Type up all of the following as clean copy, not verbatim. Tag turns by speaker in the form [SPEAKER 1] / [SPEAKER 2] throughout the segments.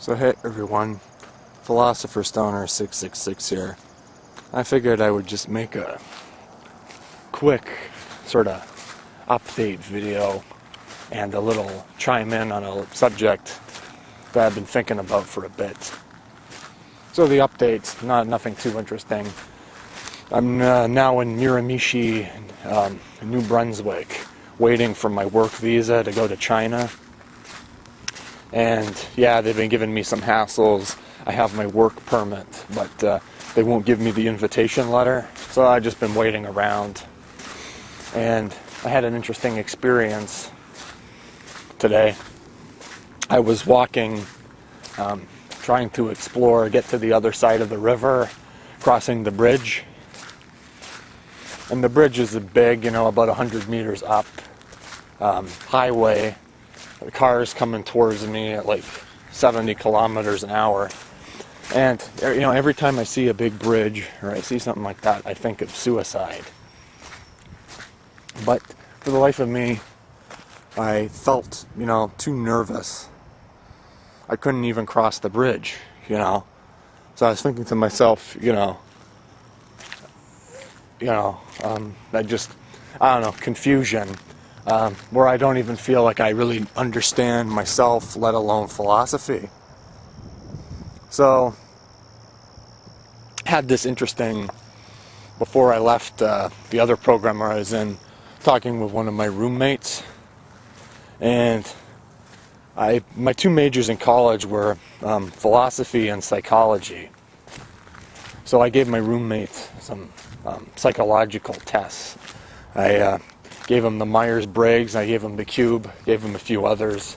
[SPEAKER 1] So hey everyone, Philosopher Stoner 666 here. I figured I would just make a quick sort of update video and a little chime in on a subject that I've been thinking about for a bit. So the update's nothing too interesting. I'm now in Miramichi, New Brunswick, waiting for my work visa to go to China. And yeah, they've been giving me some hassles. I have my work permit, but they won't give me the invitation letter. So I've just been waiting around. And I had an interesting experience today. I was walking, trying to explore, get to the other side of the river, crossing the bridge. And the bridge is big, about 100 meters up, highway. The cars coming towards me at like 70 kilometers an hour. And, every time I see a big bridge or I see something like that, I think of suicide. But for the life of me, I felt, too nervous. I couldn't even cross the bridge, So I was thinking to myself, confusion. Where I don't even feel like I really understand myself, let alone philosophy. So, had this interesting, before I left the other program where I was in, talking with one of my roommates, and my two majors in college were philosophy and psychology. So I gave my roommate some psychological tests. I gave him the Myers-Briggs, I gave him the Cube, gave him a few others.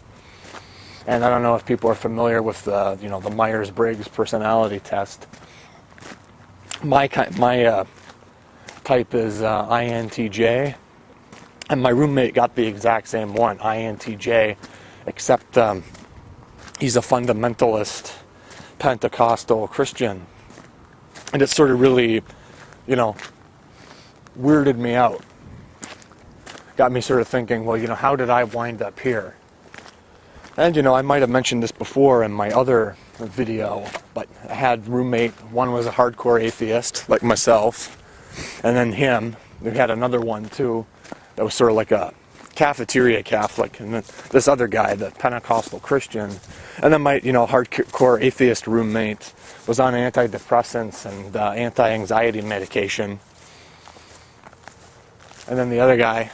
[SPEAKER 1] And I don't know if people are familiar with the Myers-Briggs personality test. My type is INTJ, and my roommate got the exact same one, INTJ, except he's a fundamentalist Pentecostal Christian. And it sort of really, weirded me out. Got me sort of thinking, well, how did I wind up here? And, I might have mentioned this before in my other video, but I had a roommate. One was a hardcore atheist, like myself, and then him. We had another one, too, that was sort of like a cafeteria Catholic, and then this other guy, the Pentecostal Christian. And then my, hardcore atheist roommate was on antidepressants and anti-anxiety medication. And then the other guy,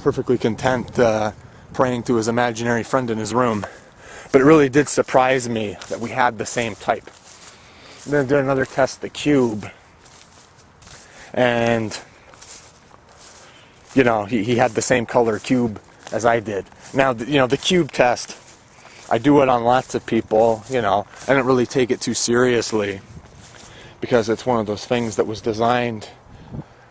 [SPEAKER 1] perfectly content praying to his imaginary friend in his room. But it really did surprise me that we had the same type. And then I did another test, the Cube. And, he had the same color cube as I did. Now, the Cube test, I do it on lots of people, I don't really take it too seriously because it's one of those things that was designed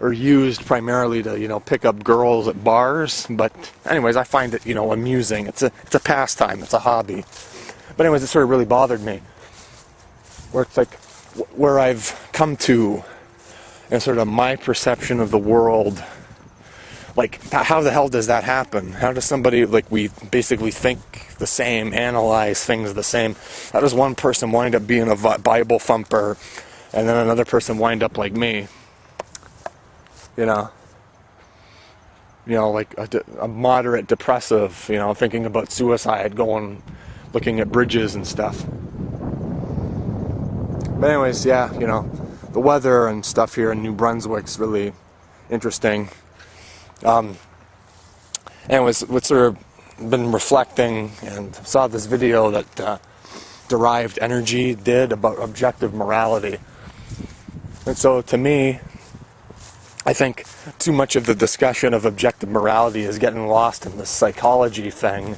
[SPEAKER 1] or used primarily to, pick up girls at bars. But anyways, I find it, amusing. It's a pastime. It's a hobby. But anyways, it sort of really bothered me. Where it's like, where I've come to, and sort of my perception of the world. Like, how the hell does that happen? How does somebody, we basically think the same, analyze things the same? How does one person wind up being a Bible thumper, and then another person wind up like me? Like a moderate depressive, thinking about suicide, looking at bridges and stuff. But anyways, yeah, the weather and stuff here in New Brunswick's really interesting. Anyways, what sort of been reflecting and saw this video that Derived Energy did about objective morality. And so to me, I think too much of the discussion of objective morality is getting lost in this psychology thing,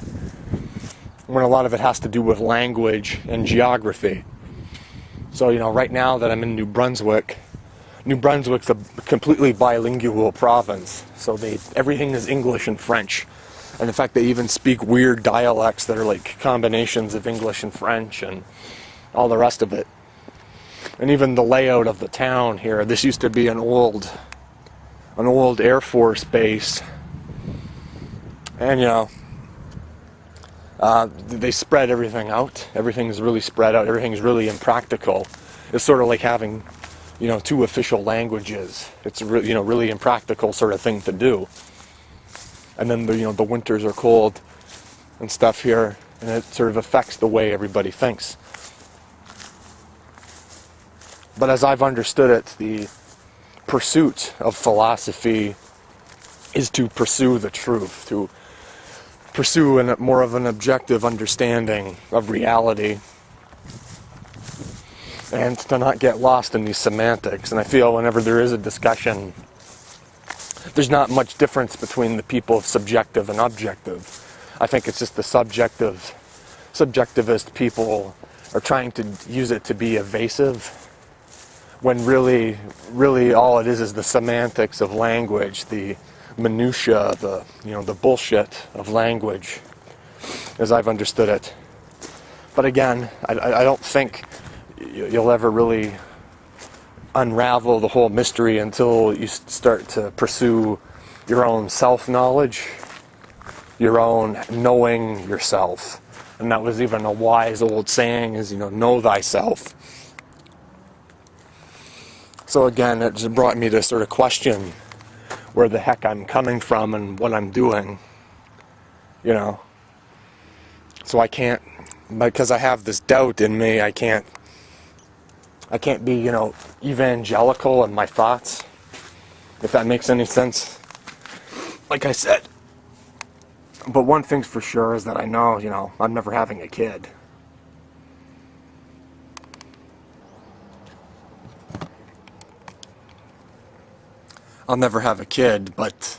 [SPEAKER 1] when a lot of it has to do with language and geography. So, right now that I'm in New Brunswick's a completely bilingual province. So everything is English and French. And in fact, they even speak weird dialects that are like combinations of English and French and all the rest of it. And even the layout of the town here, this used to be an old Air Force base. And, They spread everything out. Everything's really spread out. Everything's really impractical. It's sort of like having, two official languages. It's really impractical sort of thing to do. And then the winters are cold and stuff here, and it sort of affects the way everybody thinks. But as I've understood it, the pursuit of philosophy is to pursue the truth, to pursue more of an objective understanding of reality, and to not get lost in these semantics. And I feel whenever there is a discussion, there's not much difference between the people of subjective and objective. I think it's just the subjectivist people are trying to use it to be evasive, when really all it is the semantics of language, the minutia, the bullshit of language, as I've understood it. But again, I don't think you'll ever really unravel the whole mystery until you start to pursue your own self-knowledge, your own knowing yourself. And that was even a wise old saying, is, know thyself. So again, it just brought me to sort of question where the heck I'm coming from and what I'm doing, So I can't, because I have this doubt in me, I can't be, evangelical in my thoughts, if that makes any sense. Like I said. But one thing's for sure is that I know, I'm never having a kid. I'll never have a kid, but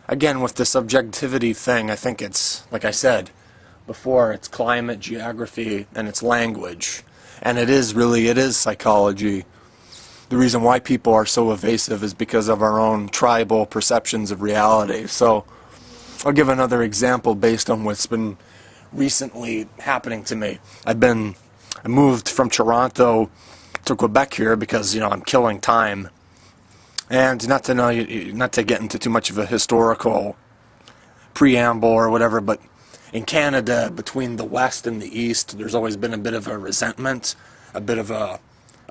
[SPEAKER 1] again, with the subjectivity thing, I think it's, like I said before, it's climate, geography, and it's language. And it is psychology. The reason why people are so evasive is because of our own tribal perceptions of reality. So I'll give another example based on what's been recently happening to me. I moved from Toronto to Quebec here because, I'm killing time. And not to get into too much of a historical preamble or whatever, but in Canada, between the West and the East, there's always been a bit of a resentment, a bit of a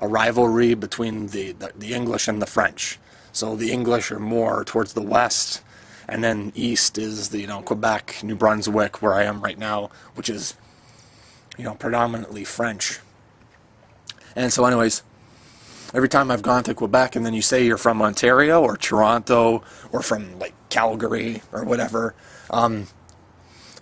[SPEAKER 1] rivalry between the English and the French. So the English are more towards the West, and then East is the, Quebec, New Brunswick, where I am right now, which is, predominantly French. And so anyways, every time I've gone to Quebec, and then you say you're from Ontario or Toronto or from like Calgary or whatever,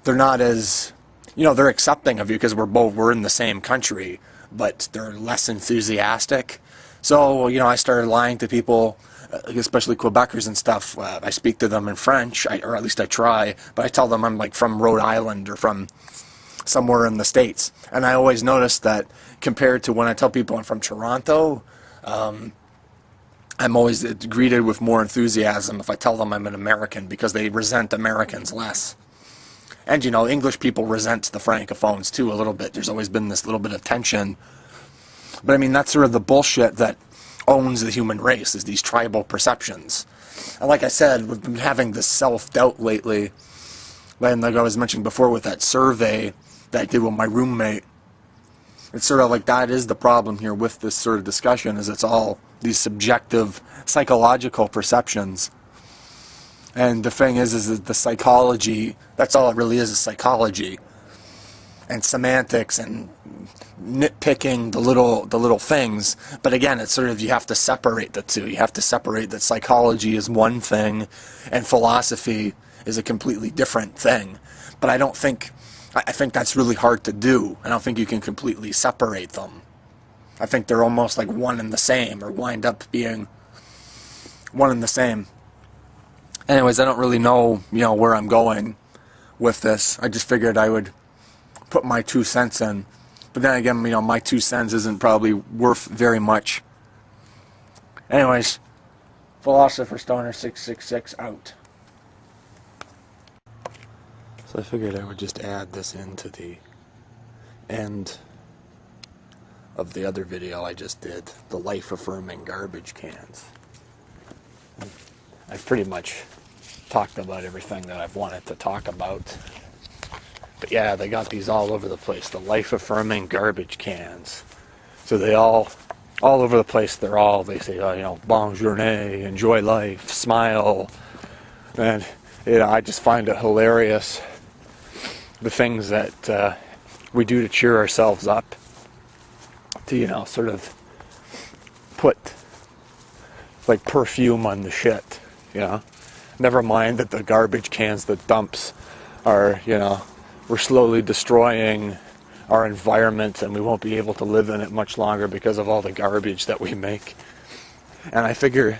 [SPEAKER 1] they're not as, they're accepting of you because we're in the same country, but they're less enthusiastic. So, I started lying to people, especially Quebecers and stuff. I speak to them in French, or at least I try, but I tell them I'm like from Rhode Island or from somewhere in the States. And I always notice that compared to when I tell people I'm from Toronto, I'm always greeted with more enthusiasm if I tell them I'm an American, because they resent Americans less. And, English people resent the Francophones too a little bit. There's always been this little bit of tension. But I mean, that's sort of the bullshit that owns the human race, is these tribal perceptions. And like I said, we've been having this self-doubt lately. And like I was mentioning before with that survey that I did with my roommate, it's sort of like that is the problem here with this sort of discussion, is it's all these subjective psychological perceptions. And the thing is that the psychology, that's all it really is psychology. And semantics and nitpicking the little things. But again, it's sort of, you have to separate the two. You have to separate that psychology is one thing and philosophy is a completely different thing. But I think that's really hard to do. I don't think you can completely separate them. I think they're almost like one and the same, or wind up being one and the same. Anyways, I don't really know, where I'm going with this. I just figured I would put my 2 cents in. But then again, my 2 cents isn't probably worth very much. Anyways, Philosopher Stoner 666 out. So I figured I would just add this into the end of the other video I just did, the life affirming garbage cans. I pretty much talked about everything that I've wanted to talk about. But yeah, they got these all over the place. The life-affirming garbage cans. So they all over the place. They say, bon journée, enjoy life, smile. And, I just find it hilarious. The things that we do to cheer ourselves up. To, sort of put, like, perfume on the shit, Never mind that the garbage cans, the dumps are, we're slowly destroying our environment and we won't be able to live in it much longer because of all the garbage that we make. And I figure,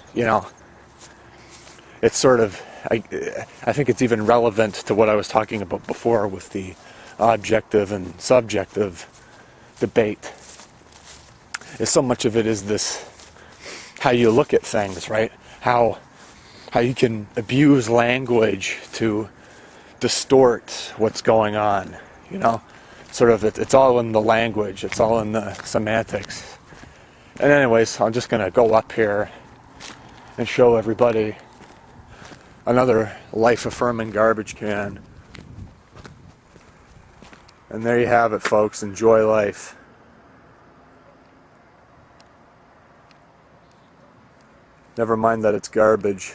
[SPEAKER 1] it's sort of, I think it's even relevant to what I was talking about before with the objective and subjective debate. So much of it is this, how you look at things, right? How you can abuse language to distort what's going on, Sort of, it's all in the language, it's all in the semantics. And anyways, I'm just going to go up here and show everybody another life-affirming garbage can. And there you have it, folks. Enjoy life. Never mind that it's garbage.